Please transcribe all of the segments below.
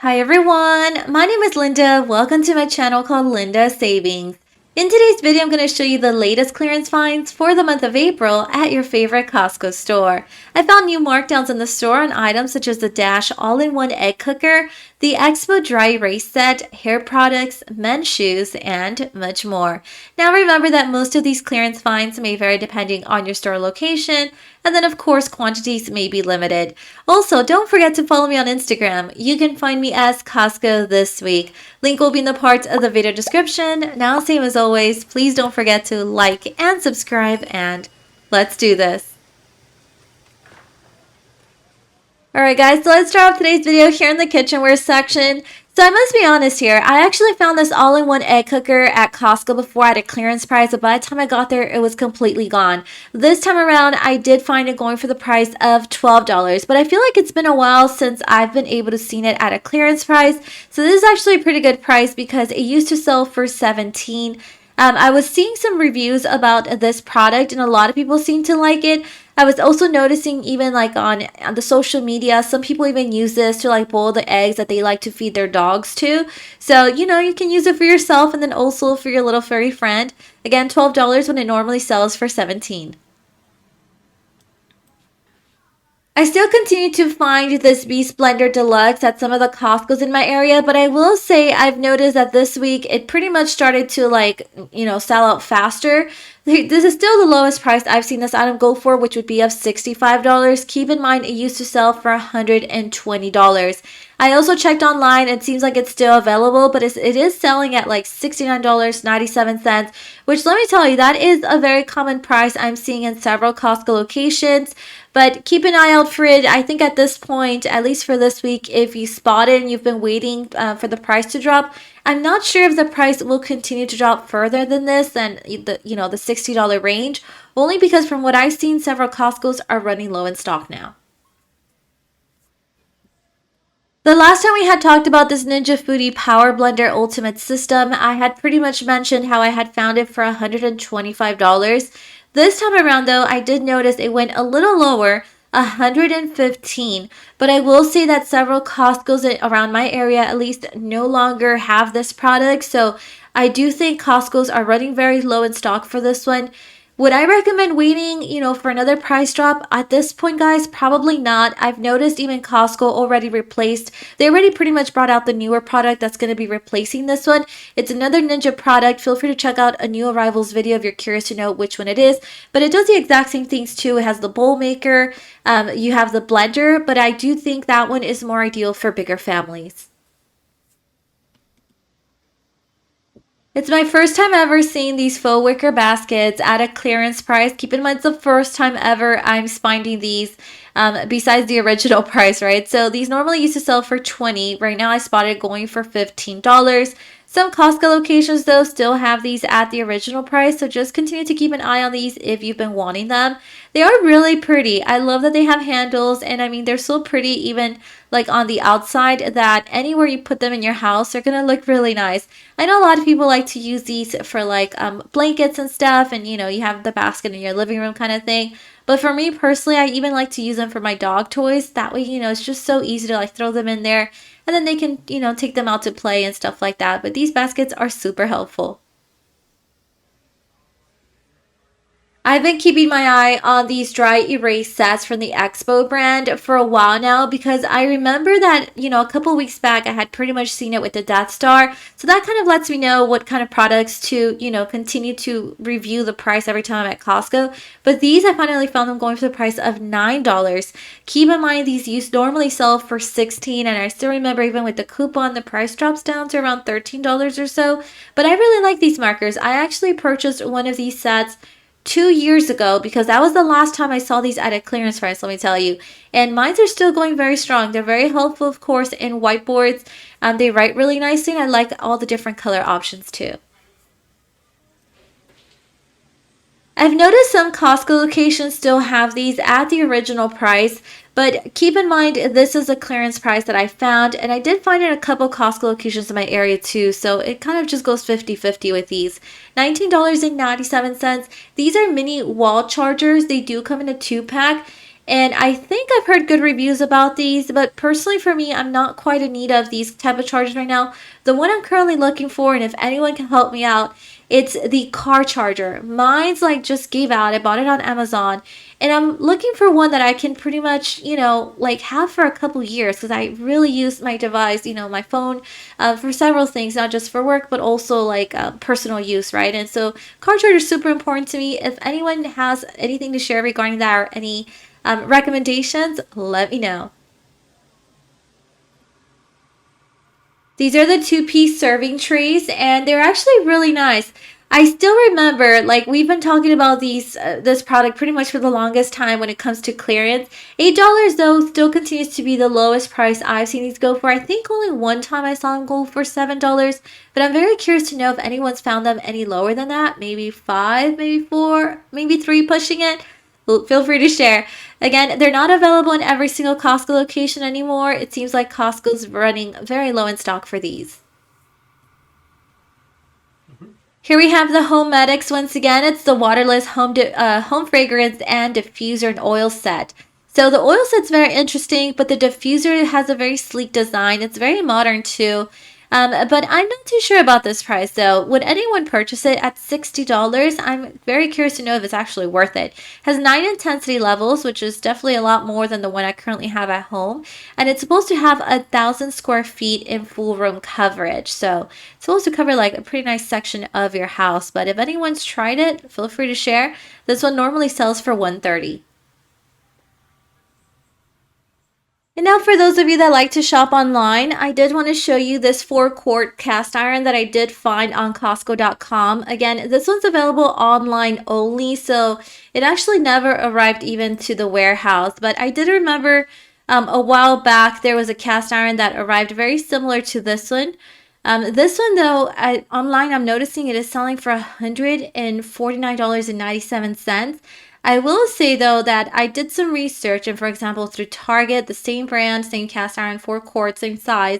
Hi everyone, my name is Linda. Welcome to my channel called Linda Savings. In today's video, I'm going to show you the latest clearance finds for the month of April at your favorite Costco store. I found new markdowns in the store on items such as the Dash all-in-one egg cooker, the Expo dry erase set, hair products, men's shoes, and much more. Now remember that most of these clearance finds may vary depending on your store location, and then of course quantities may be limited. Also, don't forget to follow me on Instagram. You can find me as Costco this week. Link will be in the parts of the video description. Now, same as always, please don't forget to like and subscribe, and let's do this. Alright guys, so let's start off today's video here in the kitchenware section. So I must be honest here, I actually found this all-in-one egg cooker at Costco before at a clearance price, but by the time I got there, it was completely gone. This time around, I did find it going for the price of $12, but I feel like it's been a while since I've been able to see it at a clearance price. So this is actually a pretty good price because it used to sell for $17. I was seeing some reviews about this product and a lot of people seem to like it. I was also noticing even like on the social media, some people even use this to like boil the eggs that they like to feed their dogs to. So, you know, you can use it for yourself and then also for your little furry friend. Again, $12 when it normally sells for $17. I still continue to find this Beast Blender Deluxe at some of the Costco's in my area, but I will say I've noticed that this week it pretty much started to sell out faster. This is still the lowest price I've seen this item go for, which would be of $65. Keep in mind it used to sell for $120. I also checked online. It seems like it's still available, but it is selling at like $69.97, which let me tell you, that is a very common price I'm seeing in several Costco locations. But keep an eye out for it. I think at this point, at least for this week, if you spot it and you've been waiting for the price to drop, I'm not sure if the price will continue to drop further than this and the $60 range, only because from what I've seen, several Costco's are running low in stock now. The last time we had talked about this Ninja Foodi Power Blender Ultimate System, I had pretty much mentioned how I had found it for $125. This time around though, I did notice it went a little lower, $115, but I will say that several Costco's around my area at least no longer have this product, so I do think Costco's are running very low in stock for this one. Would I recommend waiting, for another price drop? At this point, guys, probably not. I've noticed even Costco already they already pretty much brought out the newer product that's going to be replacing this one. It's another Ninja product. Feel free to check out a new arrivals video if you're curious to know which one it is. But it does the exact same things too. It has the bowl maker, you have the blender, but I do think that one is more ideal for bigger families. It's my first time ever seeing these faux wicker baskets at a clearance price. Keep in mind, it's the first time ever I'm finding these besides the original price, right? So these normally used to sell for $20. Right now I spotted going for $15. Some Costco locations though still have these at the original price, so just continue to keep an eye on these if you've been wanting them. They are really pretty. I love that they have handles, and I mean they're so pretty even like on the outside that anywhere you put them in your house they're gonna look really nice. I know a lot of people like to use these for like blankets and stuff, and you have the basket in your living room kind of thing. But for me personally, I even like to use them for my dog toys. That way, it's just so easy to like throw them in there and then they can, take them out to play and stuff like that. But these baskets are super helpful. I've been keeping my eye on these dry erase sets from the Expo brand for a while now because I remember that, a couple weeks back I had pretty much seen it with the Death Star. So that kind of lets me know what kind of products to, continue to review the price every time I'm at Costco. But these, I finally found them going for the price of $9. Keep in mind these normally sell for $16, and I still remember even with the coupon the price drops down to around $13 or so. But I really like these markers. I actually purchased one of these sets 2 years ago because that was the last time I saw these at a clearance price, let me tell you. And mine are still going very strong. They're very helpful, of course, in whiteboards. They write really nicely, and I like all the different color options too. I've noticed some Costco locations still have these at the original price, but keep in mind this is a clearance price that I found, and I did find it in a couple Costco locations in my area too, so it kind of just goes 50-50 with these. $19.97. These are mini wall chargers. They do come in a 2-pack, And I think I've heard good reviews about these, but personally for me, I'm not quite in need of these type of chargers right now. The one I'm currently looking for, and if anyone can help me out, it's the car charger. Mine's like just gave out. I bought it on Amazon, and I'm looking for one that I can pretty much, like have for a couple years because I really use my device, my phone, for several things, not just for work, but also like personal use, right? And so car charger is super important to me. If anyone has anything to share regarding that or any recommendations, let me know. These are the two-piece serving trays, and they're actually really nice. I still remember, like we've been talking about this product pretty much for the longest time when it comes to clearance. $8 though still continues to be the lowest price I've seen these go for. I think only one time I saw them go for $7, but I'm very curious to know if anyone's found them any lower than that. Maybe five, maybe four, maybe three, pushing it. Feel free to share. Again, they're not available in every single Costco location anymore. It seems like Costco's running very low in stock for these. Here we have the Homedics once again. It's the waterless home fragrance and diffuser and oil set. So the oil set's very interesting, but the diffuser has a very sleek design. It's very modern too. But I'm not too sure about this price though. Would anyone purchase it at $60? I'm very curious to know if it's actually worth it. It has 9 intensity levels, which is definitely a lot more than the one I currently have at home. And it's supposed to have 1,000 square feet in full room coverage. So it's supposed to cover like a pretty nice section of your house. But if anyone's tried it, feel free to share. This one normally sells for $130. And now for those of you that like to shop online, I did want to show you this 4-quart cast iron that I did find on Costco.com. Again, this one's available online only, so it actually never arrived even to the warehouse. But I did remember a while back there was a cast iron that arrived very similar to this one. This one though, online I'm noticing it is selling for $149.97. I will say though that I did some research, and for example through Target, the same brand, same cast iron, 4-quart, same size.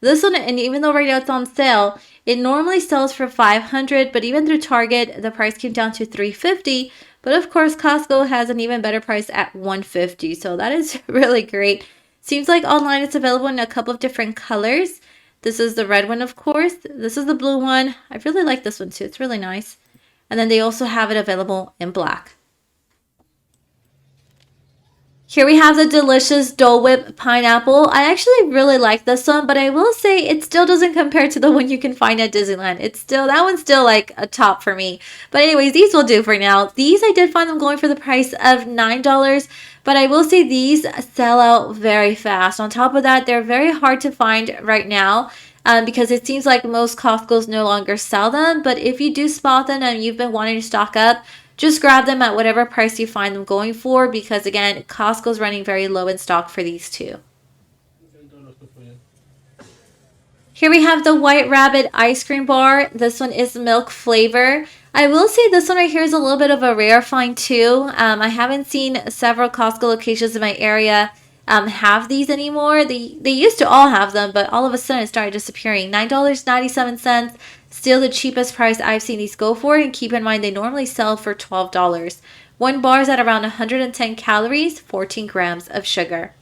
This one, and even though right now it's on sale, it normally sells for $500, but even through Target, the price came down to $350. But of course, Costco has an even better price at $150, so that is really great. Seems like online it's available in a couple of different colors. This is the red one, of course. This is the blue one. I really like this one too. It's really nice. And then they also have it available in black. Here we have the delicious Dole Whip Pineapple. I actually really like this one, but I will say it still doesn't compare to the one you can find at Disneyland. That one's still like a top for me. But anyways, these will do for now. These I did find them going for the price of $9, but I will say these sell out very fast. On top of that, they're very hard to find right now. Because it seems like most Costco's no longer sell them. But if you do spot them and you've been wanting to stock up, just grab them at whatever price you find them going for, because again, Costco's running very low in stock for these two. Here we have the White Rabbit ice cream bar. This one is milk flavor. I will say this one right here is a little bit of a rare find too. I haven't seen several Costco locations in my area have these anymore. They used to all have them, but all of a sudden it started disappearing. $9.97. Still the cheapest price I've seen these go for, and keep in mind they normally sell for $12. One bar is at around 110 calories, 14 grams of sugar.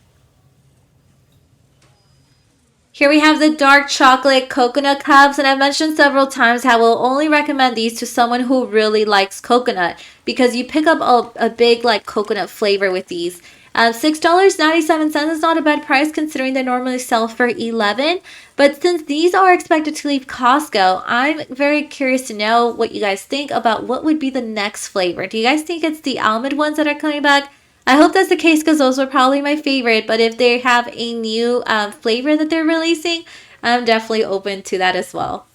Here we have the dark chocolate coconut cups, and I've mentioned several times how we'll only recommend these to someone who really likes coconut, because you pick up a big like coconut flavor with these. $6.97 is not a bad price considering they normally sell for $11. But since these are expected to leave Costco, I'm very curious to know what you guys think about what would be the next flavor. Do you guys think it's the almond ones that are coming back? I hope that's the case because those were probably my favorite. But if they have a new flavor that they're releasing, I'm definitely open to that as well.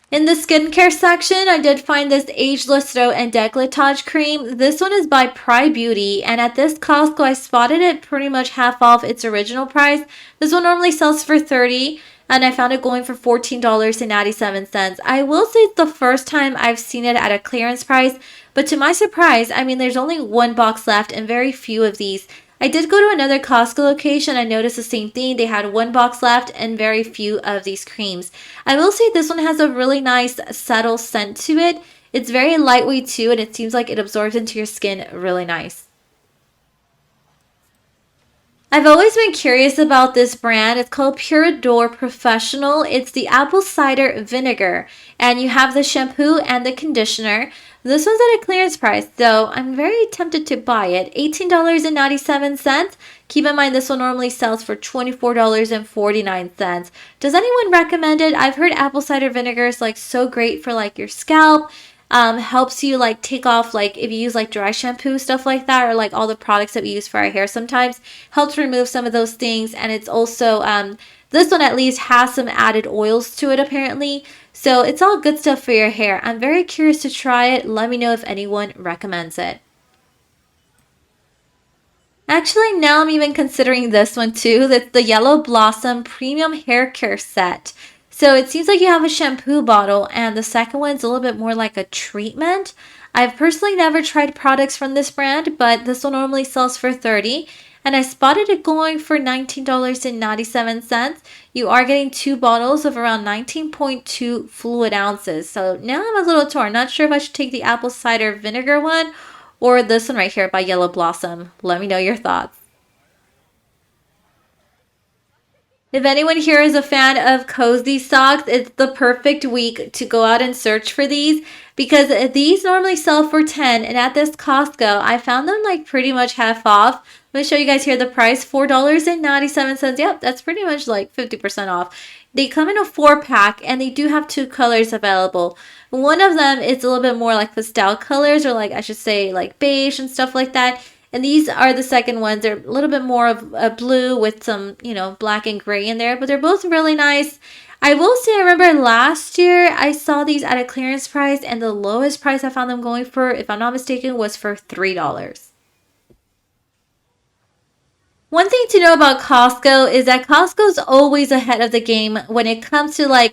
In the skincare section, I did find this Ageless Throw and Decolletage cream. This one is by Prai Beauty, and at this Costco, I spotted it pretty much half off its original price. This one normally sells for $30, and I found it going for $14.97. I will say it's the first time I've seen it at a clearance price, but to my surprise, I mean, there's only one box left and very few of these. I did go to another Costco location. I noticed the same thing. They had one box left and very few of these creams. I will say this one has a really nice subtle scent to it. It's very lightweight too, and it seems like it absorbs into your skin really nice. I've always been curious about this brand. It's called Pure Door Professional. It's the apple cider vinegar, and you have the shampoo and the conditioner. This one's at a clearance price, so I'm very tempted to buy it. $18.97. Keep in mind this one normally sells for $24.49. Does anyone recommend it? I've heard apple cider vinegar is like so great for like your scalp. Helps you like take off like if you use like dry shampoo, stuff like that, or like all the products that we use for our hair sometimes helps remove some of those things. And it's also this one at least has some added oils to it apparently, so it's all good stuff for your hair. I'm very curious to try it. Let me know if anyone recommends it. Actually, now I'm even considering this one too. That's the Yellow Blossom Premium Hair Care Set. So it seems like you have a shampoo bottle, and the second one's a little bit more like a treatment. I've personally never tried products from this brand, but this one normally sells for $30, and I spotted it going for $19.97. You are getting 2 bottles of around 19.2 fluid ounces. So now I'm a little torn. Not sure if I should take the apple cider vinegar one or this one right here by Yellow Blossom. Let me know your thoughts. If anyone here is a fan of cozy socks, it's the perfect week to go out and search for these because these normally sell for $10, and at this Costco, I found them like pretty much half off. I'm going to show you guys here the price, $4.97. Yep, that's pretty much like 50% off. They come in a 4-pack, and they do have 2 colors available. One of them is a little bit more like pastel colors, or like I should say like beige and stuff like that. And these are the second ones. They're a little bit more of a blue with some, black and gray in there, but they're both really nice. I will say, I remember last year I saw these at a clearance price, and the lowest price I found them going for, if I'm not mistaken, was for $3. One thing to know about Costco is that Costco's always ahead of the game when it comes to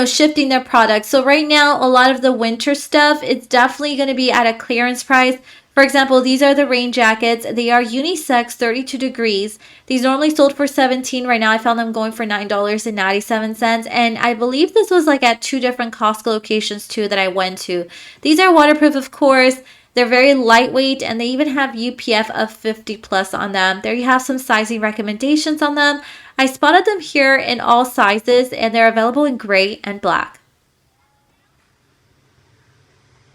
shifting their products. So right now, a lot of the winter stuff, it's definitely going to be at a clearance price. For example, these are the rain jackets. They are unisex, 32 degrees. These normally sold for $17. Right now, I found them going for $9.97. And I believe this was like at 2 different Costco locations too that I went to. These are waterproof, of course. They're very lightweight, and they even have UPF of 50 plus on them. There you have some sizing recommendations on them. I spotted them here in all sizes, and they're available in gray and black.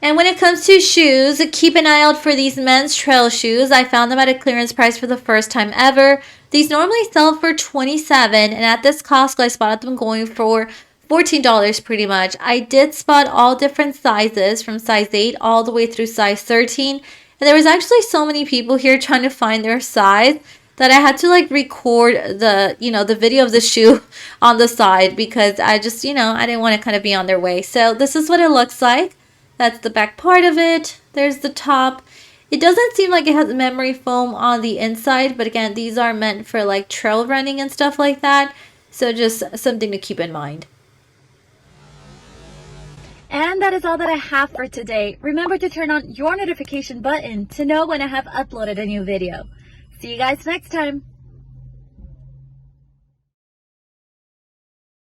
And when it comes to shoes, keep an eye out for these men's trail shoes. I found them at a clearance price for the first time ever. These normally sell for $27, and at this Costco, I spotted them going for $14 pretty much. I did spot all different sizes from size 8 all the way through size 13. And there was actually so many people here trying to find their size that I had to record the video of the shoe on the side because I just, I didn't want to kind of be on their way. So this is what it looks like. That's the back part of it. There's the top. It doesn't seem like it has memory foam on the inside, but again, these are meant for trail running and stuff like that. So just something to keep in mind. And that is all that I have for today. Remember to turn on your notification button to know when I have uploaded a new video. See you guys next time.